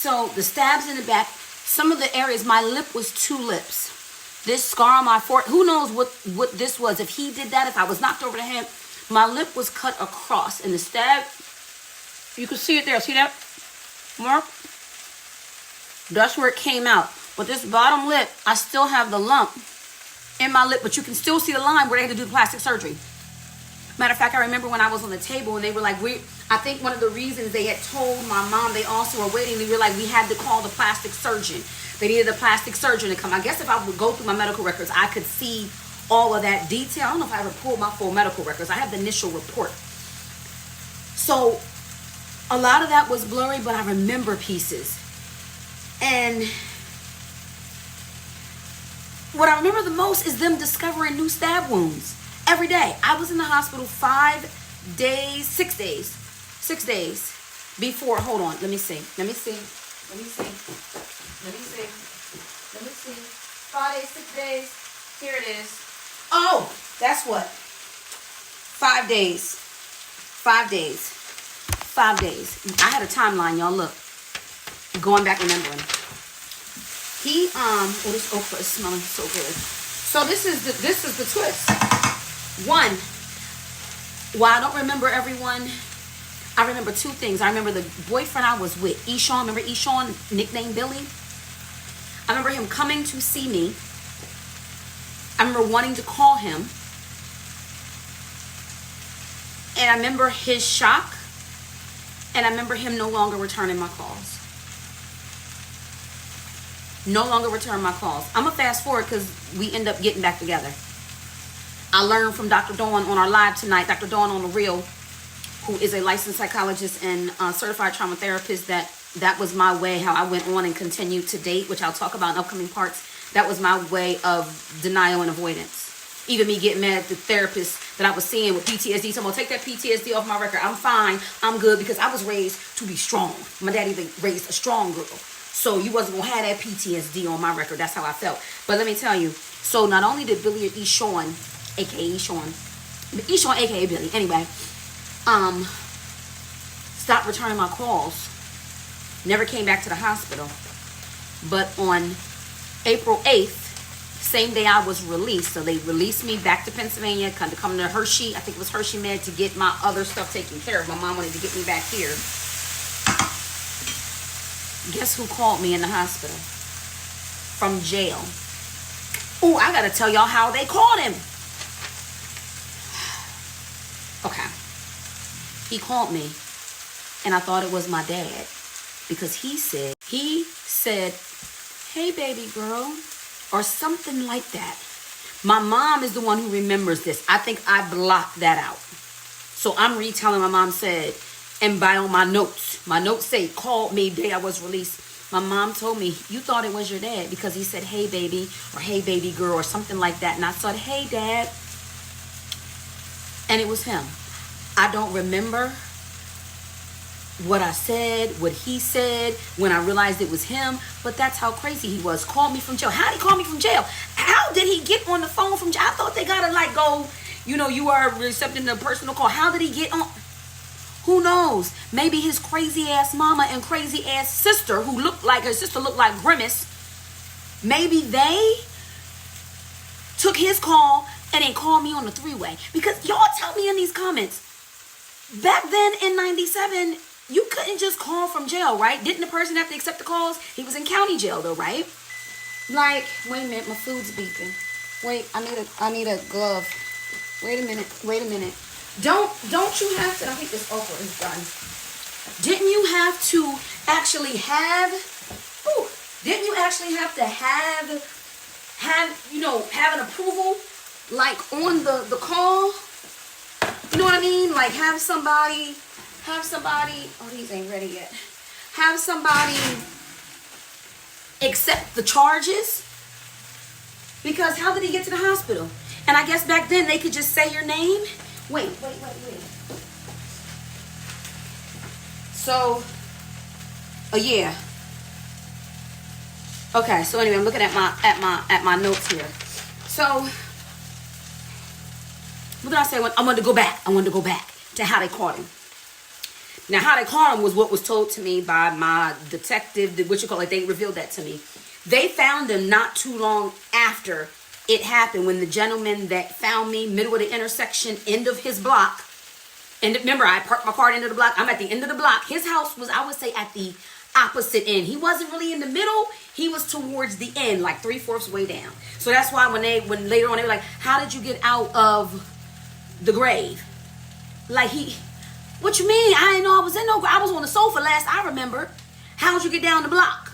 So the stabs in the back, some of the areas, my lip was 2 lips. This scar on my forehead, who knows what this was. If he did that, if I was knocked over the head, my lip was cut across. And the stab, you can see it there. See that mark? That's where it came out. But this bottom lip, I still have the lump in my lip, but you can still see the line where they had to do the plastic surgery. Matter of fact, I remember when I was on the table and they were like, I think one of the reasons they had told my mom they also were waiting, they were like, we had to call the plastic surgeon. They needed a plastic surgeon to come. I guess if I would go through my medical records, I could see all of that detail. I don't know if I ever pulled my full medical records. I have the initial report. So a lot of that was blurry, but I remember pieces. And what I remember the most is them discovering new stab wounds every day. I was in the hospital 6 days before. Hold on, let me see. 5 days, 6 days. Here it is. Oh, that's what. 5 days. 5 days. 5 days. I had a timeline, y'all. Look. Going back remembering. Oh, this okra is smelling so good. So this is the twist. 1, while I don't remember everyone, I remember 2 things. I remember the boyfriend I was with, Eshawn. Remember Eshawn, nicknamed Billy? I remember him coming to see me. I remember wanting to call him. And I remember his shock. And I remember him no longer returning my calls. No longer return my calls. I'm going to fast forward because we end up getting back together. I learned from Dr. Dawn on our live tonight, Dr. Dawn on the Real, who is a licensed psychologist and certified trauma therapist, that was my way, how I went on and continued to date, which I'll talk about in upcoming parts. That was my way of denial and avoidance. Even me getting mad at the therapist that I was seeing with PTSD. So I'm going to take that PTSD off my record. I'm fine. I'm good because I was raised to be strong. My daddy raised a strong girl. So you wasn't going to have that PTSD on my record. That's how I felt. But let me tell you. So not only did Billy or Eshawn, a.k.a. Eshawn, a.k.a. Billy, anyway, stop returning my calls. Never came back to the hospital. But on April 8th, same day I was released. So they released me back to Pennsylvania, to come to Hershey. I think it was Hershey Med to get my other stuff taken care of. My mom wanted to get me back here. Guess who called me in the hospital? From jail. Oh, I got to tell y'all how they called him. Okay. He called me, and I thought it was my dad. Because he said, hey, baby girl, or something like that. My mom is the one who remembers this. I think I blocked that out. So I'm retelling my mom said, and by on my notes say, called me day I was released. My mom told me, you thought it was your dad because he said, hey, baby, or hey, baby girl, or something like that. And I said, hey, dad. And it was him. I don't remember what I said, what he said, when I realized it was him. But that's how crazy he was. Called me from jail. How did he call me from jail? How did he get on the phone from jail? I thought they got to go, you are accepting a personal call. How did he get on? Who knows? Maybe his crazy ass mama and crazy ass sister, who looked like Grimace, maybe they took his call and then called me on the 3-way. Because y'all tell me in these comments, back then in 97, you couldn't just call from jail, right? Didn't the person have to accept the calls? He was in county jail though, right? Like, wait a minute, my food's beeping. Wait, I need a glove. Wait a minute. Don't you have to, I think this okra is done. Didn't you have to actually have an approval, like on the call? You know what I mean? Like have somebody, oh, these ain't ready yet. Have somebody accept the charges? Because how did he get to the hospital? And I guess back then they could just say your name. Wait. So, yeah. Okay, so anyway, I'm looking at my notes here. So, what did I say? I wanted to go back to how they caught him. Now, how they caught him was what was told to me by my detective, what you call it, they revealed that to me. They found him not too long after it happened, when the gentleman that found me middle of the intersection, end of his block, and remember, I parked my car at the end of the block. I'm at the end of the block. His house was, I would say, at the opposite end. He wasn't really in the middle. He was towards the end, like 3/4 way down. So that's why when later on they were like, how did you get out of the grave? Like, what you mean? I didn't know I was in no grave. I was on the sofa last I remember. How'd you get down the block?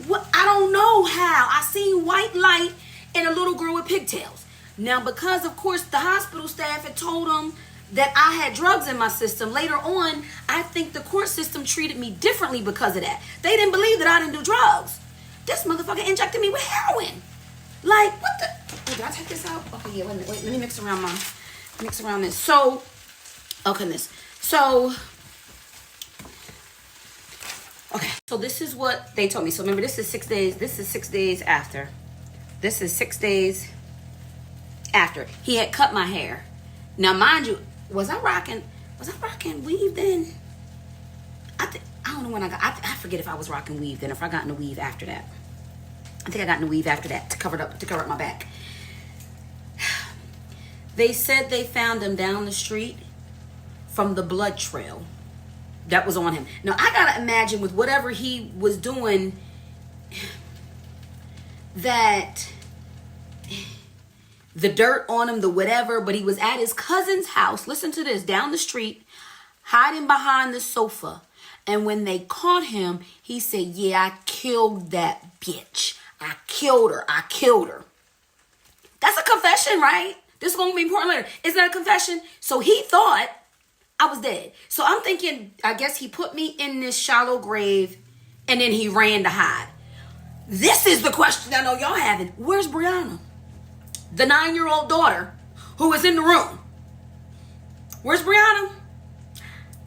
What? I don't know how. I seen white light and a little girl with pigtails. Now, because of course the hospital staff had told him that I had drugs in my system, later on, I think the court system treated me differently because of that. They didn't believe that I didn't do drugs. This motherfucker injected me with heroin. Like, what the? Wait, did I take this out? Okay, yeah, wait, let me mix around this. So, okay, so this is what they told me. So remember, this is 6 days. This is 6 days after. This is 6 days after he had cut my hair. Now, mind you, was I rocking weave then? I don't know when I forget if I was rocking weave then, if I got in the weave after that. I think I got in the weave after that to cover up my back. They said they found him down the street from the blood trail that was on him. Now, I gotta imagine with whatever he was doing, that the dirt on him, the whatever, but he was at his cousin's house, listen to this, down the street, hiding behind the sofa. And when they caught him, he said, yeah, I killed that bitch. I killed her. That's a confession, right? This is going to be important later. Is that a confession? So he thought I was dead. So I'm thinking, I guess he put me in this shallow grave and then he ran to hide. This is the question I know y'all having. Where's Brianna? The 9-year-old daughter who was in the room. Where's Brianna?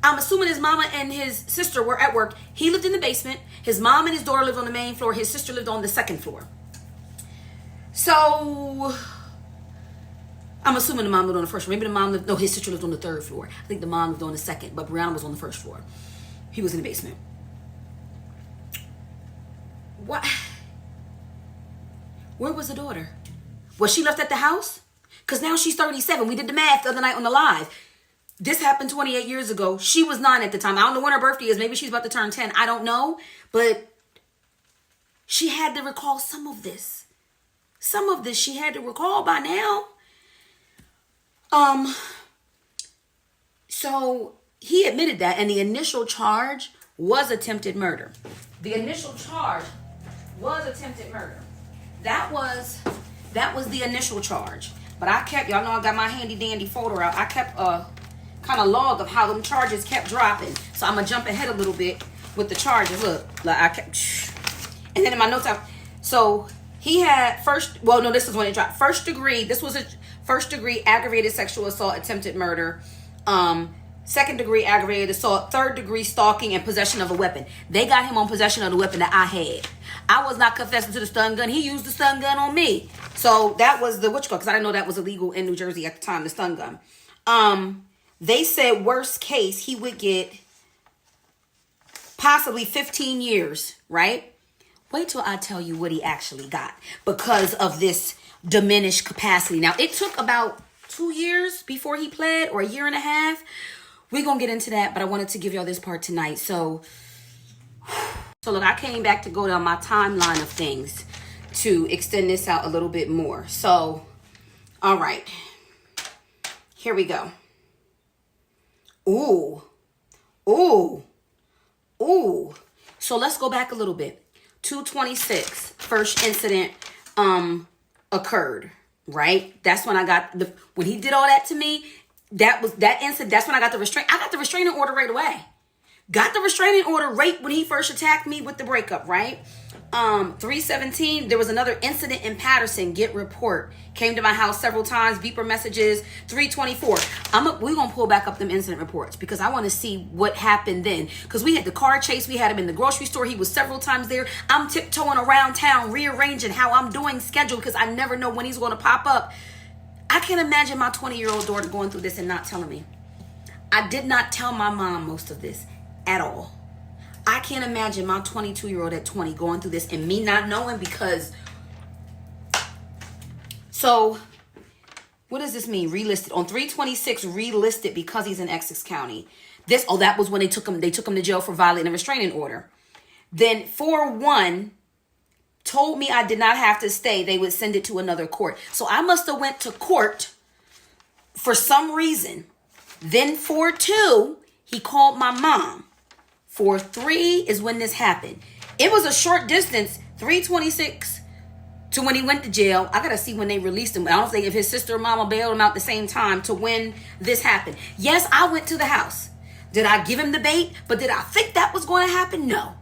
I'm assuming his mama and his sister were at work. He lived in the basement. His mom and his daughter lived on the main floor. His sister lived on the second floor. So I'm assuming the mom lived on the first floor. Maybe the mom lived, no, his sister lived on the third floor. I think the mom lived on the second, but Brianna was on the first floor. He was in the basement. What? Where was the daughter? Was she left at the house? Because now she's 37. We did the math the other night on the live. This happened 28 years ago. She was 9 at the time. I don't know when her birthday is. Maybe she's about to turn 10. I don't know. But she had to recall some of this. Some of this she had to recall by now. So he admitted that. And the initial charge was attempted murder. The initial charge was attempted murder. That was the initial charge. But I kept, y'all know I got my handy dandy folder out. I kept a kind of log of how them charges kept dropping. So I'm going to jump ahead a little bit with the charges. Look, like I kept, and then in my notes, so he had this is when it dropped. First degree, this was a first degree aggravated sexual assault, attempted murder. Second degree aggravated assault, third degree stalking, and possession of a weapon. They got him on possession of the weapon that I had. I was not confessing to the stun gun. He used the stun gun on me. So that was the because I didn't know that was illegal in New Jersey at the time, the stun gun. They said worst case, he would get possibly 15 years, right? Wait till I tell you what he actually got because of this diminished capacity. Now, it took about 2 years before he pled, or a year and a half. We're going to get into that, but I wanted to give y'all this part tonight. So look, I came back to go down my timeline of things to extend this out a little bit more. So, all right. Here we go. Ooh. So let's go back a little bit. 2/26, first incident occurred, right? That's when I got when he did all that to me. That incident. That's when I got the restraint. I got the restraining order right away. Got the restraining order right when he first attacked me with the breakup, right? 3/17, there was another incident in Patterson. Get report. Came to my house several times. Beeper messages. 3/24. We're going to pull back up them incident reports because I want to see what happened then. Because we had the car chase. We had him in the grocery store. He was several times there. I'm tiptoeing around town, rearranging how I'm doing schedule because I never know when he's going to pop up. I can't imagine my 20-year-old daughter going through this and not telling me. I did not tell my mom most of this at all. I can't imagine my 22-year-old at 20 going through this and me not knowing because... So, what does this mean? Relisted. On 326, relisted because he's in Essex County. That was when they took him to jail for violating a restraining order. Then 4-1 told me I did not have to stay. They would send it to another court. So I must have went to court for some reason. Then 4-2, he called my mom. 4-3 is when this happened. It was a short distance, 326 to when he went to jail. I gotta see when they released him. I don't think if his sister or mama bailed him out the same time to when this happened. Yes, I went to the house. Did I give him the bait? But did I think that was going to happen? No,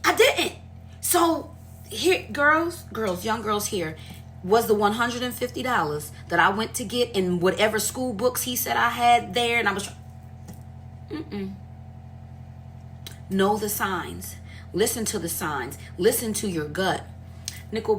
I didn't. So here, young girls here, was the $150 that I went to get in whatever school books he said I had there, and I was know the signs. Listen to the signs. Listen to your gut. Nicole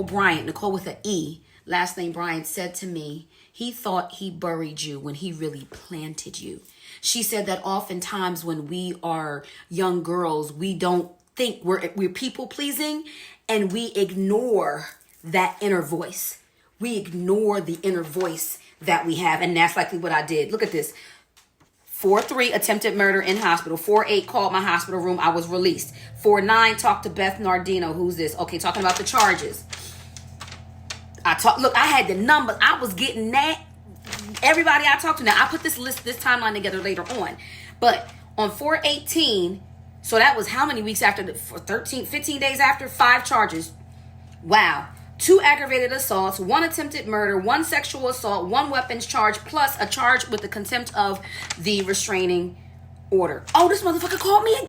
Bryant, Nicole with an E, last name Bryant, said to me, he thought he buried you when he really planted you. She said that oftentimes when we are young girls, we don't think we're people pleasing, and we ignore that inner voice. We ignore the inner voice that we have, and that's likely what I did. Look at this. 4-3, attempted murder in hospital. 4-8, called my hospital room. I was released. 4-9, talked to Beth Nardino. Who's this? Okay, talking about the charges. Look, I had the numbers. I was getting that. Everybody I talked to. Now, I put this timeline together later on. But on 4-18, so that was how many weeks after? 15 days after? 5 charges. Wow. 2 aggravated assaults, 1 attempted murder, 1 sexual assault, 1 weapons charge, plus a charge with the contempt of the restraining order. Oh, this motherfucker called me again.